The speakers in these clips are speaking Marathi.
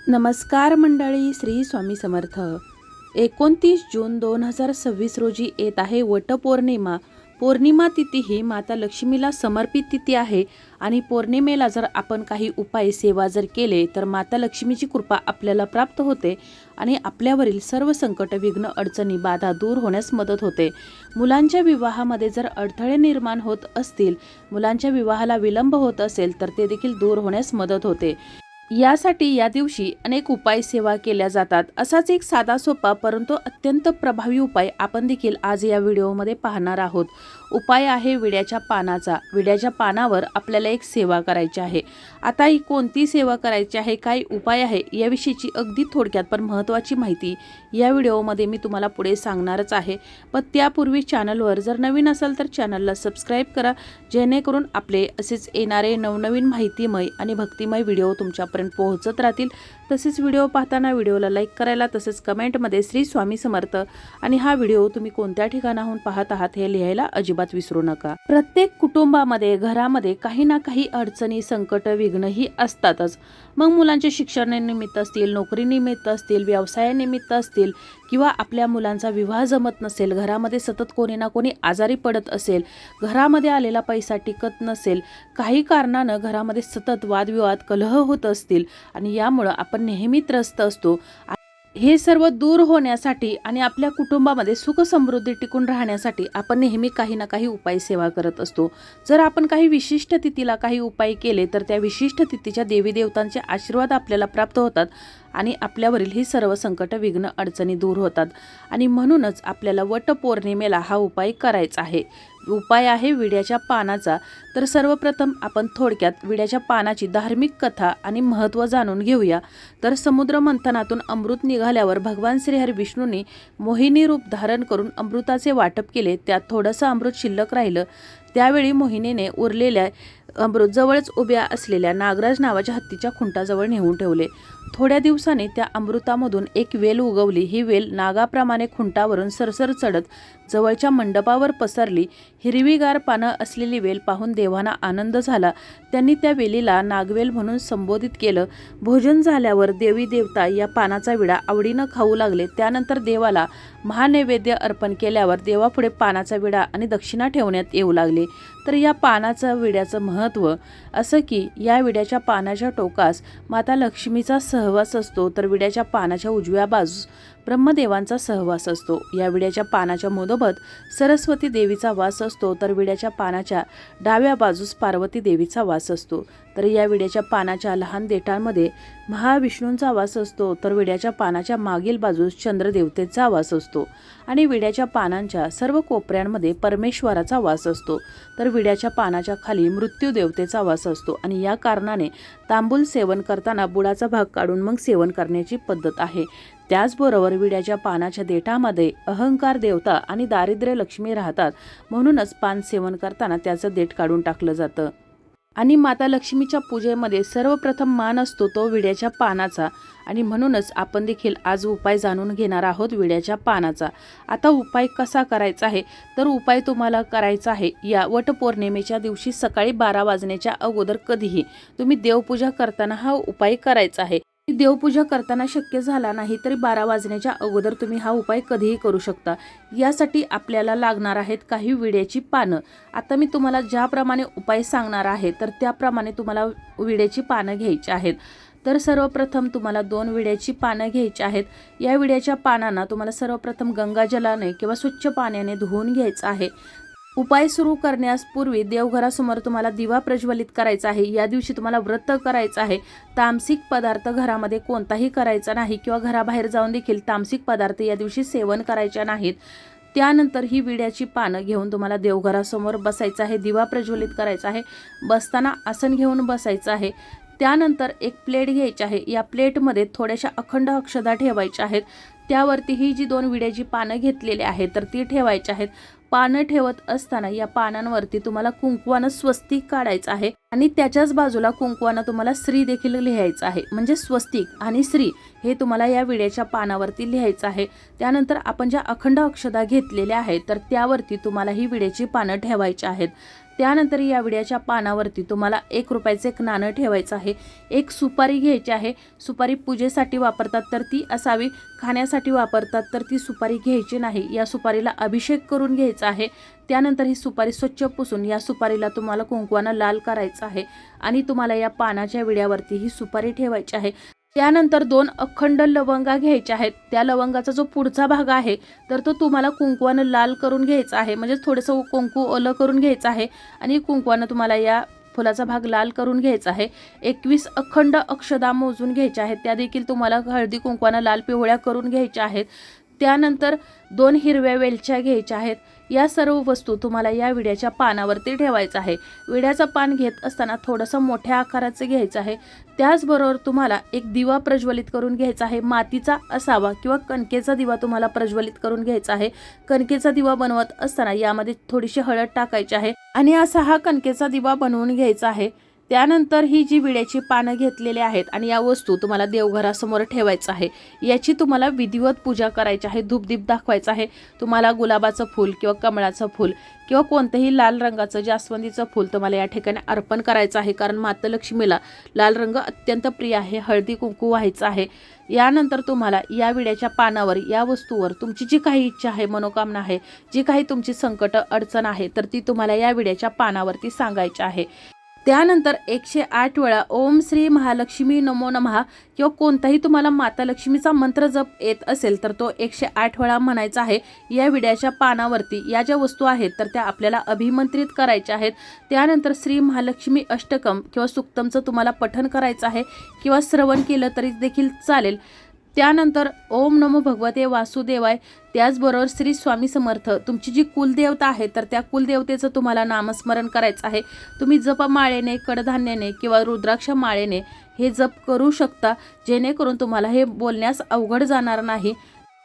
नमस्कार मंडळी, श्री स्वामी समर्थ। 29 जून 2026 रोजी येत आहे वटपौर्णिमा। पौर्णिमा तिथी ही माता लक्ष्मीला समर्पित तिथी आहे आणि पौर्णिमेला जर आपण काही उपाय सेवा जर केले तर माता लक्ष्मीची कृपा आपल्याला प्राप्त होते आणि आपल्यावरील सर्व संकट, विघ्न, अडचणी, बाधा दूर होण्यास मदत होते। मुलांच्या विवाहामध्ये जर अडथळे निर्माण होत असतील, मुलांच्या विवाहाला विलंब होत असेल तर ते देखील दूर होण्यास मदत होते। यासाठी या दिवशी अनेक उपाय सेवा केल्या जातात। असाच एक साधा सोपा परंतु अत्यंत प्रभावी उपाय आपण देखील आज या व्हिडिओमध्ये पाहणार आहोत। उपाय आहे विड्याच्या पानाचा। विड्याच्या पानावर आपल्याला एक सेवा करायची आहे। आता ही कोणती सेवा करायची आहे, काय उपाय आहे, याविषयीची अगदी थोडक्यात पण महत्त्वाची माहिती या व्हिडिओमध्ये मी तुम्हाला पुढे सांगणारच आहे। पण त्यापूर्वी चॅनलवर जर नवीन असाल तर चॅनलला सबस्क्राईब करा, जेणेकरून आपले असेच येणारे नवनवीन माहितीमय आणि भक्तिमय व्हिडिओ तुमच्यापर्यंत पोहोचत राहतील। तसेच व्हिडिओ पाहताना व्हिडिओला लाईक करायला, तसेच कमेंटमध्ये श्री स्वामी समर्थ आणि हा व्हिडिओ तुम्ही कोणत्या ठिकाणाहून पाहत आहात हे लिहायला अजिबात विसरू नका। प्रत्येक कुटुंबामध्ये, घरामध्ये काही ना काही अडचणी, संकट, विघ्न ही असतातच। मग मुलांचे शिक्षणानिमित्त असतील, नोकरीनिमित्त असतील, व्यवसायानिमित्त असतील किंवा आपल्या मुलांचा विवाह जमत नसेल, घरामध्ये सतत कोणी ना कोणी आजारी पडत असेल, घरामध्ये आलेला पैसा टिकत नसेल, काही कारणानं घरामध्ये सतत वादविवाद, कलह होत असतील आणि यामुळे आपण नेहमी त्रस्त असतो। हे सर्व दूर होण्यासाठी आणि आपल्या कुटुंबामध्ये सुख समृद्धी टिकून राहण्यासाठी आपण नेहमी काही ना काही उपाय सेवा करत असतो। जर आपण काही विशिष्ट तिथीला काही उपाय केले तर त्या विशिष्ट तिथीच्या देवी देवतांचे आशीर्वाद आपल्याला प्राप्त होतात आणि आपल्यावरील ही सर्व संकट, विघ्न, अडचणी दूर होतात। आणि म्हणूनच आपल्याला वटपौर्णिमेला हा उपाय करायचा आहे। उपाय आहे विड्याच्या पानाचा। तर सर्वप्रथम आपण थोडक्यात विड्याच्या पानाची धार्मिक कथा आणि महत्त्व जाणून घेऊया। तर समुद्र मंथनातून अमृत निघाल्यावर भगवान श्रीहरी विष्णूंनी मोहिनी रूप धारण करून अमृताचे वाटप केले। त्यात थोडंसं अमृत शिल्लक राहिलं। त्यावेळी मोहिनीने उरलेल्या अमृत जवळच उभ्या असलेल्या नागराज नावाच्या हत्तीच्या खुंटाजवळ नेऊन ठेवले। थोड्या दिवसांनी त्या अमृतामधून एक वेल उगवली। ही वेल नागाप्रमाणे खुंटावरून सरसर चढत जवळच्या मंडपावर पसरली। हिरवीगार पानं असलेली वेल पाहून देवांना आनंद झाला। त्यांनी त्या वेलीला नागवेल म्हणून संबोधित केलं। भोजन झाल्यावर देवी देवता या पानाचा विडा आवडीनं खाऊ लागले। त्यानंतर देवाला महानैवेद्य अर्पण केल्यावर देवापुढे पानाचा विडा आणि दक्षिणा ठेवण्यात येऊ लागले। तर या पानाचं विड्याचं महत्त्व असं की या विड्याच्या पानाच्या टोकास माता लक्ष्मीचा सहवास असतो, तर विड्याच्या पानाच्या उजव्या बाजूस ब्रह्मदेवांचा सहवास असतो। या विड्याच्या पानाच्या मधोमध सरस्वती देवीचा वास असतो, तर विड्याच्या पानाच्या डाव्या बाजूस पार्वती देवीचा वास असतो। तर या विड्याच्या पानाच्या लहान देठांमध्ये महाविष्णूंचा वास असतो, तर विड्याच्या पानाच्या मागील बाजूस चंद्रदेवतेचा वास असतो आणि विड्याच्या पानांच्या सर्व कोपऱ्यांमध्ये परमेश्वराचा वास असतो। तर विड्याच्या पानाच्या खाली मृत्यू देवतेचा वास असतो आणि या कारणाने तांबूल सेवन करताना बुडाचा भाग काढून मग सेवन करण्याची पद्धत आहे। त्याचबरोबर विड्याच्या पानाच्या देठामध्ये अहंकार देवता आणि दारिद्र्य लक्ष्मी राहतात, म्हणूनच पान सेवन करताना त्याचं देठ काढून टाकलं जातं। आणि माता लक्ष्मीच्या पूजेमध्ये सर्वप्रथम मान असतो तो विड्याच्या पानाचा आणि म्हणूनच आपण देखील आज उपाय जाणून घेणार आहोत विड्याच्या पानाचा। आता उपाय कसा करायचा आहे, तर उपाय तुम्हाला करायचा आहे या वटपौर्णिमेच्या दिवशी सकाळी 12 वाजण्याच्या अगोदर कधीही तुम्ही देवपूजा करताना हा उपाय करायचा आहे। देवपूजा करताना शक्य झाला नाही तरी 12 वाजण्याच्या अगोदर तुम्ही हा उपाय कधीही करू शकता। यासाठी आपल्याला लागणार आहेत काही विड्याची पानं। आता मी तुम्हाला ज्याप्रमाणे उपाय सांगणार आहे तर त्याप्रमाणे तुम्हाला विड्याची पानं घ्यायची आहेत। तर सर्वप्रथम तुम्हाला 2 विड्याची पानं घ्यायची आहेत। या विड्याच्या पानांना तुम्हाला सर्वप्रथम गंगाजलाने किंवा स्वच्छ पाण्याने धुवून घ्यायचं आहे। उपाय सुरू करण्यास पूर्वी देवघरासमोर तुम्हाला दिवा प्रज्वलित करायचा आहे। या दिवशी तुम्हाला व्रत करायचं आहे। तामसिक पदार्थ घरामध्ये कोणताही करायचा नाही किंवा घराबाहेर जाऊन देखील तामसिक पदार्थ या दिवशी सेवन करायचे नाहीत। त्यानंतर ही विड्याची पानं घेऊन तुम्हाला देवघरासमोर बसायचं आहे, दिवा प्रज्वलित करायचा आहे, बसताना आसन घेऊन बसायचं आहे। त्यानंतर एक प्लेट घ्यायची आहे। या प्लेटमध्ये थोड्याशा अखंड अक्षता ठेवायच्या आहेत। त्यावरती ही जी 2 विड्याची पानं घेतलेली आहेत तर ती ठेवायची आहेत। पानं ठेवत असताना या पानांवरती तुम्हाला कुंकवानं स्वस्तिक काढायचं आहे आणि त्याच्याच बाजूला कुंकवानं तुम्हाला श्री देखील लिहायचं आहे। म्हणजे स्वस्तिक आणि श्री हे तुम्हाला या विड्याच्या पानावरती लिहायचं आहे। त्यानंतर आपण ज्या अखंड अक्षता घेतलेल्या आहेत तर त्यावरती तुम्हाला ही विड्याची पानं ठेवायची आहेत। त्यानंतर या विड्याच्या पानावरती तुम्हाला 1 रुपयाचे एक नाणं ठेवायचं आहे. एक सुपारी घ्यायची आहे. सुपारी पूजेसाठी वापरतात तर ती असावी, खाण्यासाठी वापरतात तर ती सुपारी घ्यायची नाही. या सुपारीला अभिषेक करून घ्यायचा आहे. त्यानंतर ही सुपारी स्वच्छ पुसून या सुपारीला तुम्हाला कुंकवानं लाल करायचं आहे आणि तुम्हाला या पानाच्या विड्यावरती ही सुपारी ठेवायची आहे. त्यानंतर 2 अखंड लवंगा घ्यायच्या आहेत. त्या लवंगाचा जो पुढचा भाग आहे तर तो तुम्हाला कुंकवानं लाल करून घ्यायचा आहे, म्हणजे थोडंसं कुंकू ओलं करून घ्यायचं आहे आणि कुंकवानं तुम्हाला या फुलाचा भाग लाल करून घ्यायचा आहे. 21 अखंड अक्षदा मोजून घ्यायच्या आहेत. त्या देखील तुम्हाला हळदी कुंकवानं लाल पिवळ्या करून घ्यायच्या आहेत. त्यानंतर 2 हिरव्या वेलच्या घ्यायच्या आहेत. या सर्व वस्तू तुम्हाला या विड्याच्या पानावरती ठेवायचं आहे. विड्याचं पान घेत असताना थोडंसं मोठ्या आकाराचं घ्यायचं आहे. त्याचबरोबर तुम्हाला एक दिवा प्रज्वलित करून घ्यायचा आहे. मातीचा असावा किंवा कणकेचा दिवा तुम्हाला प्रज्वलित करून घ्यायचा आहे. कणकेचा दिवा बनवत असताना यामध्ये थोडीशी हळद टाकायची आहे आणि असा हा कणकेचा दिवा बनवून घ्यायचा आहे. त्यानंतर ही जी विड्याची पानं घेतलेली आहेत आणि या वस्तू तुम्हाला देवघरासमोर ठेवायचं आहे. याची तुम्हाला विधिवत पूजा करायची आहे. धूपदीप दाखवायचा आहे. तुम्हाला गुलाबाचं फूल किंवा कमळाचं फूल किंवा कोणतेही लाल रंगाचं जास्वंदीचं फूल तुम्हाला या ठिकाणी अर्पण करायचं आहे, कारण माता लक्ष्मीला लाल रंग अत्यंत प्रिय आहे. हळदी कुंकू व्हायचं आहे. यानंतर तुम्हाला या विड्याच्या पानावर या वस्तूवर तुमची जी काही इच्छा आहे, मनोकामना आहे, जी काही तुमची संकट अडचण आहे तर ती तुम्हाला या विड्याच्या पानावरती सांगायची आहे. त्यानंतर 108 वेळा ओम श्री महालक्ष्मी नमो नमः किंवा कोणताही तुम्हाला माता लक्ष्मीचा मंत्र जप येत असेल तर तो 108 वेळा म्हणायचा आहे. या विड्याच्या पानावरती या ज्या वस्तू आहेत तर त्या आपल्याला अभिमंत्रित करायच्या आहेत. त्यानंतर श्री महालक्ष्मी अष्टकम किंवा सुक्तमचं तुम्हाला पठण करायचं आहे किंवा श्रवण केलं तरी देखील चालेल. त्यानंतर ओम नमो भगवते वासुदेवाय, त्याचबरोबर श्री स्वामी समर्थ, तुमची जी कुलदेवता आहे तर त्या कुलदेवतेचं तुम्हाला नामस्मरण करायचं आहे. तुम्ही जपमाळेने, कडधान्याने किंवा रुद्राक्ष माळेने हे जप करू शकता, जेणेकरून तुम्हाला हे बोलण्यास अवघड जाणार नाही.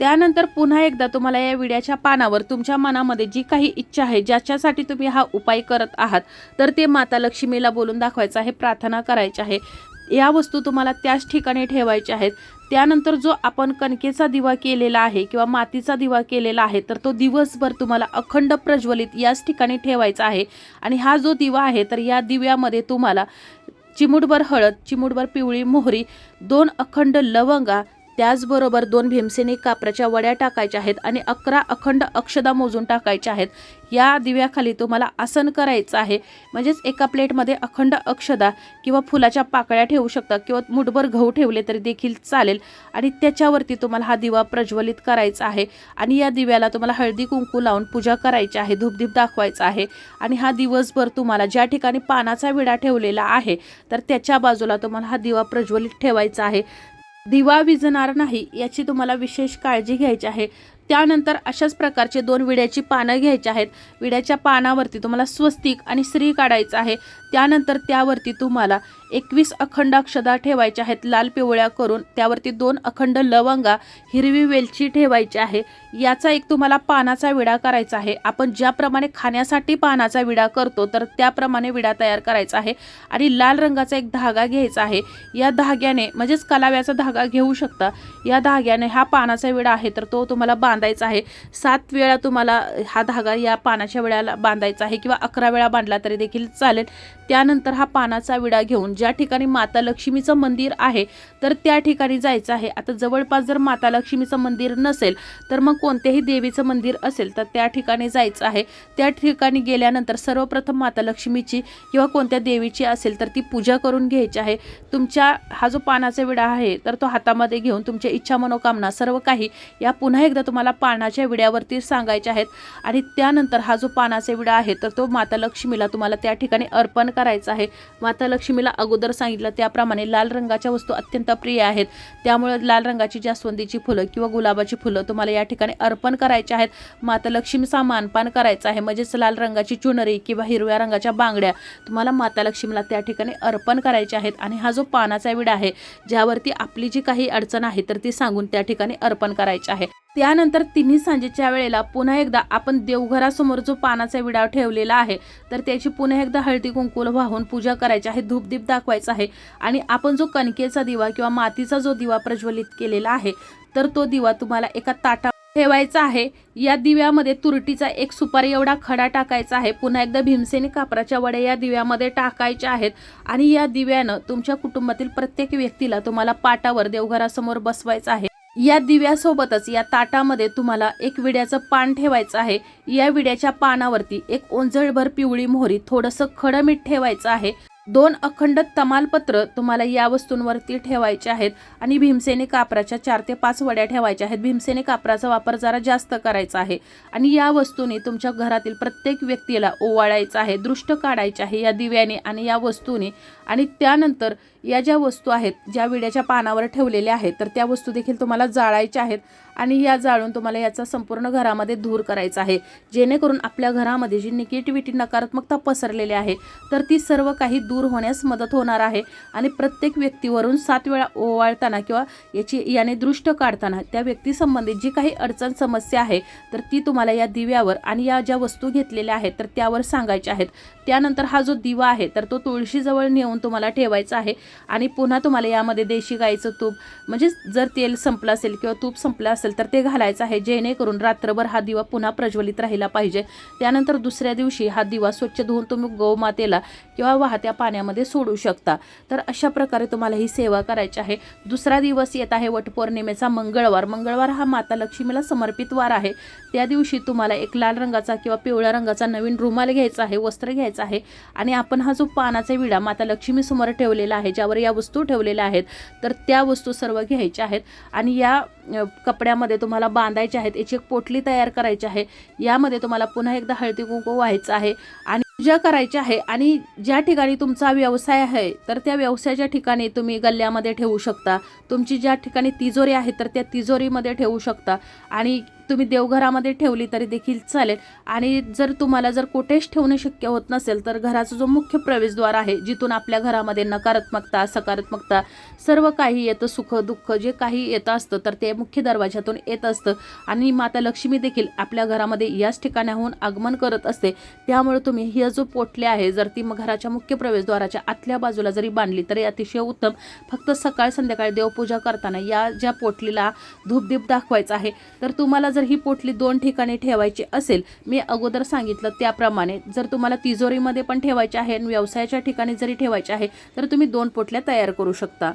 त्यानंतर पुन्हा एकदा तुम्हाला या विड्याच्या पानावर तुमच्या मनामध्ये जी काही इच्छा आहे, ज्याच्यासाठी तुम्ही हा उपाय करत आहात तर ते माता लक्ष्मीला बोलून दाखवायचं आहे, प्रार्थना करायची आहे. या वस्तू तुम्हाला त्याच ठिकाणी ठेवायच्या आहेत. त्यानंतर जो आपण कणकेचा दिवा केलेला आहे किंवा मातीचा दिवा केलेला आहे तर तो दिवसभर तुम्हाला अखंड प्रज्वलित याच ठिकाणी ठेवायचा आहे. आणि हा जो दिवा आहे तर या दिव्यामध्ये तुम्हाला चिमूटभर हळद, चिमूटभर पिवळी मोहरी, 2 अखंड लवंगा, त्याचबरोबर 2 भीमसेनी कापराच्या वड्या टाकायच्या आहेत आणि 11 अखंड अक्षदा मोजून टाकायच्या आहेत. या दिव्याखाली तुम्हाला आसन करायचं आहे, म्हणजेच एका प्लेटमध्ये अखंड अक्षदा किंवा फुलाच्या पाकळ्या ठेवू शकता किंवा मुठभर गहू ठेवले तरी देखील चालेल आणि त्याच्यावरती तुम्हाला हा दिवा प्रज्वलित करायचा आहे. आणि या दिव्याला तुम्हाला हळदी कुंकू लावून पूजा करायची आहे, धूपदीप दाखवायचा आहे. आणि हा दिवसभर तुम्हाला ज्या ठिकाणी पानाचा विडा ठेवलेला आहे तर त्याच्या बाजूला तुम्हाला हा दिवा प्रज्वलित ठेवायचा आहे. दिवा विझणार नाही याची तुम्हाला विशेष काळजी घ्यायची आहे. त्यानंतर अशाच प्रकारचे 2 विड्याची पानं घ्यायची आहेत. विड्याच्या पानावरती तुम्हाला स्वस्तिक आणि श्री काढायचं आहे. त्यानंतर त्यावरती तुम्हाला 21 अखंड अक्षदा ठेवायच्या आहेत लाल पिवळ्या करून. त्यावरती 2 अखंड लवंगा, हिरवी वेलची ठेवायची आहे. याचा एक तुम्हाला पानाचा विडा करायचा आहे. आपण ज्याप्रमाणे खाण्यासाठी पानाचा विडा करतो तर त्याप्रमाणे विडा तयार करायचा आहे. आणि लाल रंगाचा एक धागा घ्यायचा आहे. या धाग्याने, म्हणजेच कलाव्याचा धागा घेऊ शकता, या धाग्याने हा पानाचा विडा आहे तर तो तुम्हाला बांधायचा आहे. 7 वेळा तुम्हाला हा धागा या पानाच्या विड्याला बांधायचा आहे किंवा 11 वेळा बांधला तरी देखील चालेल. त्यानंतर हा पानाचा विडा घेऊन ज्या ठिकाणी माता लक्ष्मीचं मंदिर आहे तर त्या ठिकाणी जायचं आहे. आता जवळपास जर माता लक्ष्मीचं मंदिर नसेल तर मग कोणतेही देवीचं मंदिर असेल तर त्या ठिकाणी जायचं आहे. त्या ठिकाणी गेल्यानंतर सर्वप्रथम माता लक्ष्मीची किंवा कोणत्या देवीची असेल तर ती पूजा करून घ्यायची आहे. तुमच्या हा जो पानाचा विडा आहे तर तो हातामध्ये घेऊन तुमच्या इच्छा मनोकामना सर्व काही या पुन्हा एकदा तुम्हाला पानाच्या विड्यावरती सांगायच्या आहेत. आणि त्यानंतर हा जो पानाचा विडा आहे तर तो माता लक्ष्मीला तुम्हाला त्या ठिकाणी अर्पण करायचा आहे. माता लक्ष्मीला अगोदर सांगितलं त्याप्रमाणे लाल रंगाच्या वस्तू अत्यंत प्रिय आहेत, त्यामुळे लाल रंगाची जास्वंदीची फुलं किंवा गुलाबाची फुलं तुम्हाला या ठिकाणी अर्पण करायचे आहेत. माता लक्ष्मीचा मानपान करायचा आहे, म्हणजेच लाल रंगाची चुनरी किंवा हिरव्या रंगाच्या बांगड्या तुम्हाला माता लक्ष्मीला त्या ठिकाणी अर्पण करायच्या आहेत. आणि हा जो पानाचा विडा आहे ज्यावरती आपली जी काही अडचण आहे तर ती सांगून त्या ठिकाणी अर्पण करायचे आहे. त्यानंतर तिन्ही सांजेच्या वेळेला पुन्हा एकदा आपण देवघरासमोर जो पानाचा विडा ठेवलेला आहे तर त्याची पुन्हा एकदा हळदी कुंकू वाहून पूजा करायची आहे, धूपदीप दाखवायचा आहे. आणि आपण जो कणकेचा दिवा किंवा मातीचा जो दिवा प्रज्वलित केलेला आहे तर तो दिवा तुम्हाला एका ताटात ठेवायचा आहे। या दिव्यामध्ये तुरटीचा एक सुपारी एवढा खडा टाकायचा आहे। पुन्हा एकदा भीमसेनी कापराच्या वड्या या दिव्यामध्ये टाकायच्या आहेत आणि या दिव्यानं तुमच्या कुटुंबातील प्रत्येक व्यक्तीला तुम्हाला पाटावर देवघरासमोर बसवायचं आहे। या दिव्यासोबतच या ताटामध्ये तुम्हाला एक विड्याचं पान ठेवायचं आहे। या विड्याच्या पानावरती एक ओंजळभर पिवळी मोहरी, थोडंसं खडं मीठ ठेवायचं आहे। 2 अखंड तमालपत्र तुम्हाला या वस्तूंवरती ठेवायचे आहेत आणि भीमसेनी कापराच्या 4 ते 5 वड्या ठेवायच्या आहेत। भीमसेनी कापराचा वापर जरा जास्त करायचा आहे आणि या वस्तूंनी तुमच्या घरातील प्रत्येक व्यक्तीला ओवाळायचं आहे, दृष्ट काढायचे आहे या दिव्याने आणि या वस्तूने। आणि त्यानंतर या ज्या वस्तू आहेत, ज्या विड्याच्या पानावर ठेवलेल्या आहेत, तर त्या वस्तू देखील तुम्हाला जाळायच्या आहेत आणि या जाळून तुम्हाला याचा संपूर्ण घरामध्ये धूर करायचा आहे, जेणेकरून आपल्या घरामध्ये जी निगेटिव्हिटी, नकारात्मकता पसरलेली आहे तर ती सर्व काही दूर होण्यास मदत होणार आहे। आणि प्रत्येक व्यक्तीवरून 7 वेळा ओवाळताना किंवा याने दृष्ट काढताना त्या व्यक्ती संबंधित जी काही अडचण, समस्या आहे तर ती तुम्हाला या दिव्यावर आणि या ज्या वस्तू घेतलेल्या आहेत तर त्यावर सांगायच्या आहेत। त्यानंतर हा जो दिवा आहे तर तो तुळशीजवळ नेऊन तुम्हाला ठेवायचा आहे आणि पुन्हा तुम्हाला यामध्ये देशी गाईचं तूप, म्हणजे जर तेल संपलं असेल किंवा तूप संपलं असेल तर ते घालायचं आहे, जेणेकरून रात्रभर हा दिवा पुन्हा प्रज्वलित राहिला पाहिजे। त्यानंतर दुसऱ्या दिवशी हा दिवा स्वच्छ धुवून तुम्ही गोमातेला किंवा वाहत्या पाण्यामध्ये सोडू शकता। तर अशा प्रकारे तुम्हाला ही सेवा करायची आहे। दुसरा दिवस येत आहे वटपौर्णिमेचा मंगळवार। मंगळवार हा माता लक्ष्मीला समर्पित वार आहे। त्या दिवशी तुम्हाला एक लाल रंगाचा किंवा पिवळ्या रंगाचा नवीन रुमाल घ्यायचा आहे, वस्त्र घ्यायचं आहे आणि आपण हा जो पानाचा विडा माता लक्ष्मी समोर ठेवलेला आहे, ज्यावर या वस्तू ठेवलेल्या आहेत तर त्या वस्तू सर्व घ्यायच्या आहेत आणि या कपड्यामध्ये तुम्हाला बांधायचे आहेत। याची एक पोटली तयार करायची आहे। यामध्ये तुम्हाला पुन्हा एकदा हळदी कुंकू व्हायचं आहे आणि पूजा करायची आहे। आणि ज्या ठिकाणी तुमचा व्यवसाय आहे तर त्या व्यवसायाच्या ठिकाणी तुम्ही गल्ल्यामध्ये ठेवू शकता, तुमची ज्या ठिकाणी तिजोरी आहे तर त्या तिजोरीमध्ये ठेवू शकता आणि तुम्ही देवघरामध्ये ठेवली तरी देखील चालेल। आणि जर तुम्हाला कोठेच ठेवणं शक्य होत नसेल तर घराचा जो मुख्य प्रवेशद्वार आहे, जिथून आपल्या घरामध्ये नकारात्मकता, सकारात्मकता सर्व काही येतं, सुख दुःख जे काही येतं असतं तर ते मुख्य दरवाजातून येत असतं आणि माता लक्ष्मी देखील आपल्या घरामध्ये याच ठिकाणाहून आगमन करत असते। त्यामुळे तुम्ही ही जो पोटली आहे जर ती घराच्या मुख्य प्रवेशद्वाराच्या आतल्या बाजूला जरी बांधली तरी अतिशय उत्तम। फक्त सकाळ संध्याकाळी देवपूजा करताना या ज्या पोटलीला धूपदीप दाखवायचा आहे। तर तुम्हाला जर ही पोटली 2 ठिकाणी ठेवायची असेल, मी अगोदर सांगितलं त्याप्रमाणे, जर तुम्हाला तिजोरीमध्ये पण ठेवायची आहे आणि व्यवसायाच्या ठिकाणी जरी ठेवायची आहे तर तुम्ही 2 पोटल्या तयार करू शकता।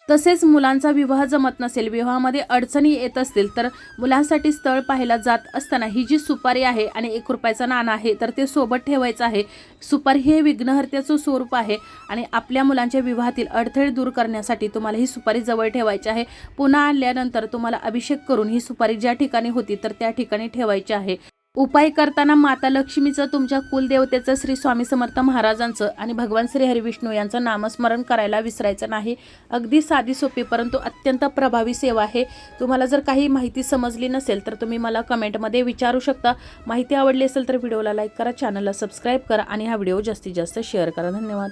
तसेच मुलांचा विवाह जमत नसेल, विवाहामध्ये अडचणी येत असतील तर मुलांसाठी स्थळ पाहायला जात असताना ही जी सुपारी आहे आणि 1 रुपयाचा नाणं आहे तर ते सोबत ठेवायचं आहे। सुपारी हे विघ्नहर्त्याचं स्वरूप आहे आणि आपल्या मुलांच्या विवाहातील अडथळे दूर करण्यासाठी तुम्हाला ही सुपारी जवळ ठेवायची आहे। पुन्हा आणल्यानंतर तुम्हाला अभिषेक करून ही सुपारी ज्या ठिकाणी होती तर त्या ठिकाणी ठेवायची आहे। उपाय करताना माता लक्ष्मीचं, तुमच्या कुलदेवतेचं, श्री स्वामी समर्थ महाराजांचं आणि भगवान श्री हरिविष्णू यांचं नामस्मरण करायला विसरायचं नाही। अगदी साधी सोपी परंतु अत्यंत प्रभावी सेवा आहे। तुम्हाला जर काही माहिती समजली नसेल तर तुम्ही मला कमेंटमध्ये विचारू शकता। माहिती आवडली असेल तर व्हिडिओला लाईक करा, चॅनलला सबस्क्राईब करा आणि हा व्हिडिओ जास्तीत जास्त शेअर करा। धन्यवाद।